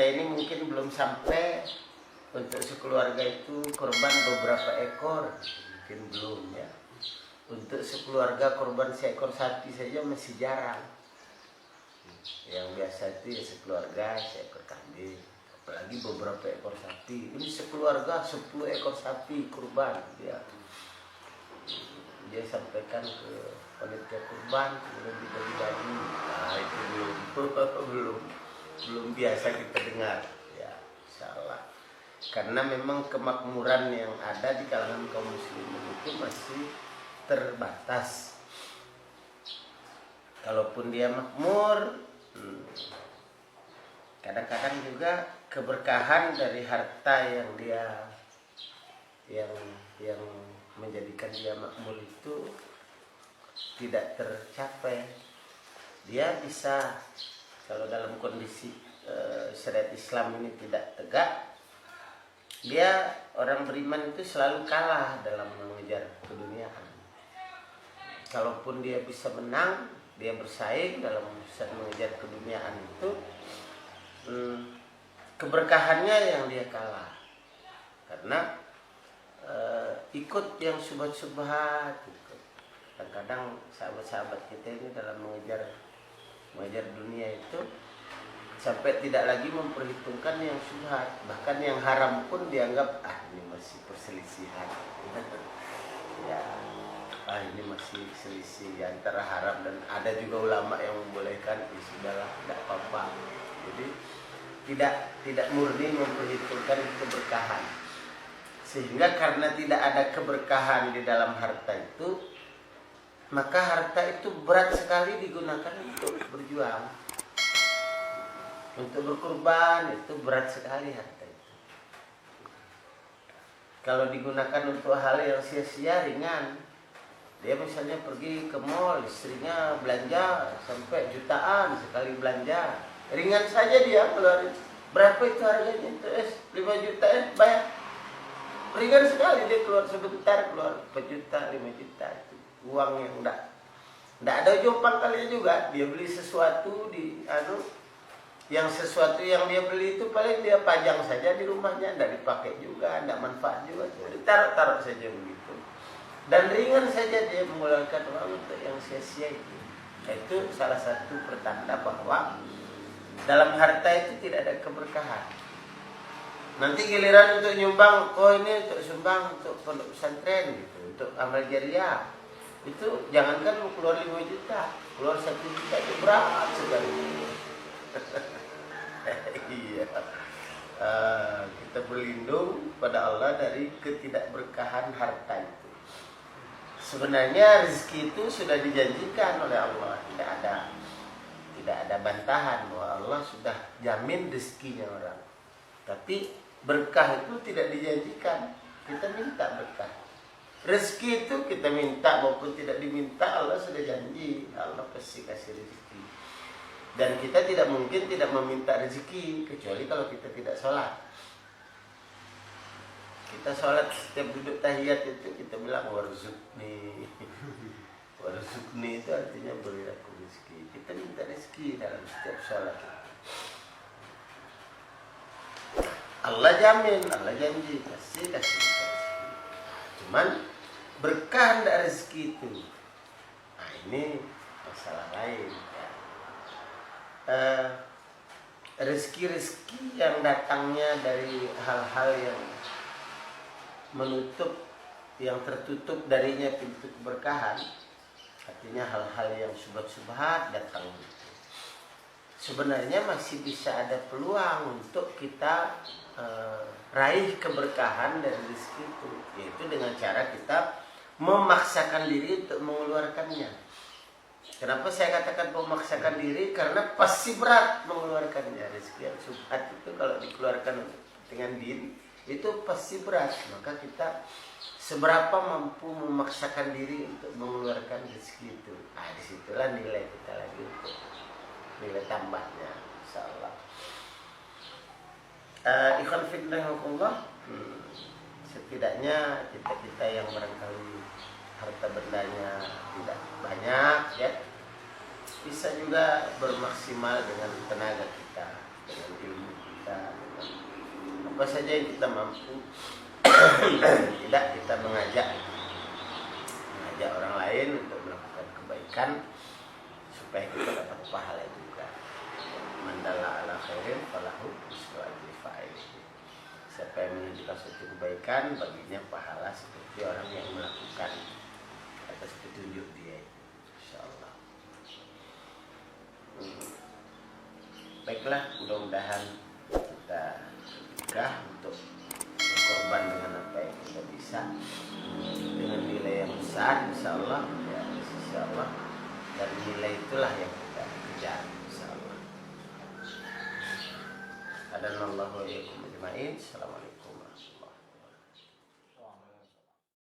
ini mungkin belum sampai untuk sekeluarga itu korban beberapa ekor, mungkin belum ya. Untuk sekeluarga korban seekor sapi saja masih jarang. Yang biasa itu ya sekeluarga seekor kambing, apalagi beberapa ekor sapi. Ini sekeluarga 10 ekor sapi kurban dia sampaikan ke panitia kurban, kemudian dibagi-bagi. Nah itu belum biasa kita dengar ya, insyaallah. Karena memang kemakmuran yang ada di kalangan kaum muslimin itu masih terbatas. Kalaupun dia makmur, kadang-kadang juga keberkahan dari harta yang dia yang menjadikan dia makmur itu tidak tercapai. Dia bisa, kalau dalam kondisi syariat Islam ini tidak tegak, dia orang beriman itu selalu kalah dalam mengejar keduniaan. Kalaupun dia bisa menang, dia bersaing dalam mengejar keduniaan itu, keberkahannya yang dia kalah. Karena ikut yang subhat-subhat. Kadang-kadang sahabat-sahabat kita ini dalam mengejar dunia itu sampai tidak lagi memperhitungkan yang subhat, bahkan yang haram pun dianggap ini masih perselisihan. Ya, ini masih selisih antara haram, dan ada juga ulama yang membolehkan, sudahlah tidak apa-apa. Jadi tidak murni memperhitungkan keberkahan. Sehingga karena tidak ada keberkahan di dalam harta itu, maka harta itu berat sekali digunakan untuk berjuang. Untuk berkurban itu berat sekali harta itu. Kalau digunakan untuk hal yang sia-sia, ringan. Dia misalnya pergi ke mall, istrinya belanja sampai jutaan sekali belanja. Ringan saja dia keluarin. Berapa itu harganya? Itu 5 juta bayar. Ringan sekali dia keluar sebentar, keluar 4 juta, 5 juta. Itu uang yang enggak ada ujung pangkalnya juga. Dia beli sesuatu yang sesuatu yang dia beli itu paling dia pajang saja di rumahnya, enggak dipakai juga, enggak manfaat juga. Ditaruh saja begitu. Dan ringan saja dia mengeluarkan uang untuk yang sia-sia itu. Itu salah satu pertanda bahwa dalam harta itu tidak ada keberkahan. Nanti giliran untuk nyumbang, ini untuk sumbang untuk pondok pesantren gitu, untuk amal jariah. Itu jangankan mau keluar 5 juta, keluar 1 juta itu berat sekali. Iya. Kita berlindung pada Allah dari ketidakberkahan harta itu. Sebenarnya rezeki itu sudah dijanjikan oleh Allah, tidak ada bantahan bahwa Allah sudah jamin rezekinya orang. Tapi berkah itu tidak dijanjikan, kita minta berkah. Rezeki itu kita minta maupun tidak diminta, Allah sudah janji, Allah pasti kasih rezeki. Dan kita tidak mungkin tidak meminta rezeki, kecuali kalau kita tidak sholat. Kita sholat setiap duduk tahiyat itu kita bilang warzuqni. Warzuqni itu artinya beri aku rezeki. Kita minta rezeki dalam setiap sholat. Allah jamin, Allah janji kasih rezeki. Cuman berkah dari rezeki itu, ini masalah lain ya. Rezeki yang datangnya dari hal-hal yang menutup, yang tertutup darinya pintu keberkahan, artinya hal-hal yang subhat-subhat datang. Sebenarnya masih bisa ada peluang untuk kita raih keberkahan dari rezeki itu, yaitu dengan cara kita memaksakan diri untuk mengeluarkannya. Kenapa saya katakan memaksakan diri? Karena pasti berat mengeluarkannya. Rezeki yang subhat itu kalau dikeluarkan dengan din itu pasti berat. Maka kita seberapa mampu memaksakan diri untuk mengeluarkan rezeki itu. Disitulah nilai kita lagi untuk nilai tambahnya, insyaallah. Ikhwan fillah, setidaknya kita yang barangkali harta bendanya tidak banyak ya, bisa juga bermaksimal dengan tenaga kita, dengan ilmu kita, apa saja yang kita mampu. Tidak, kita mengajak orang lain untuk melakukan kebaikan supaya kita dapat pahala juga. Mandala ala khairin falahu mislu ajri fa'il. Siapa yang menunjukkan suatu kebaikan, baginya pahala seperti orang yang melakukan atas petunjuk dia. Insyaallah. Baiklah, mudah-mudahan kita berkah untuk berkorban dengan apa yang kita bisa, dengan nilai yang besar, insyaallah ya, insyaallah. Dan nilai itulah yang kita kejar, insyaallah. Adanallahu wa iyyakum ajma'in. Assalamualaikum.